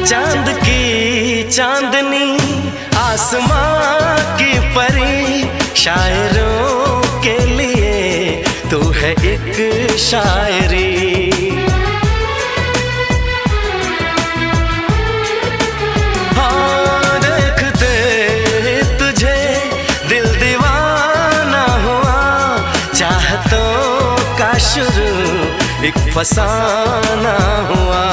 चांद की चांदनी आसमां की परी, शायरों के लिए तू है एक शायरी। हाँ देखते तुझे दिल दीवाना हुआ, चाहतों का शुरू एक फसाना हुआ।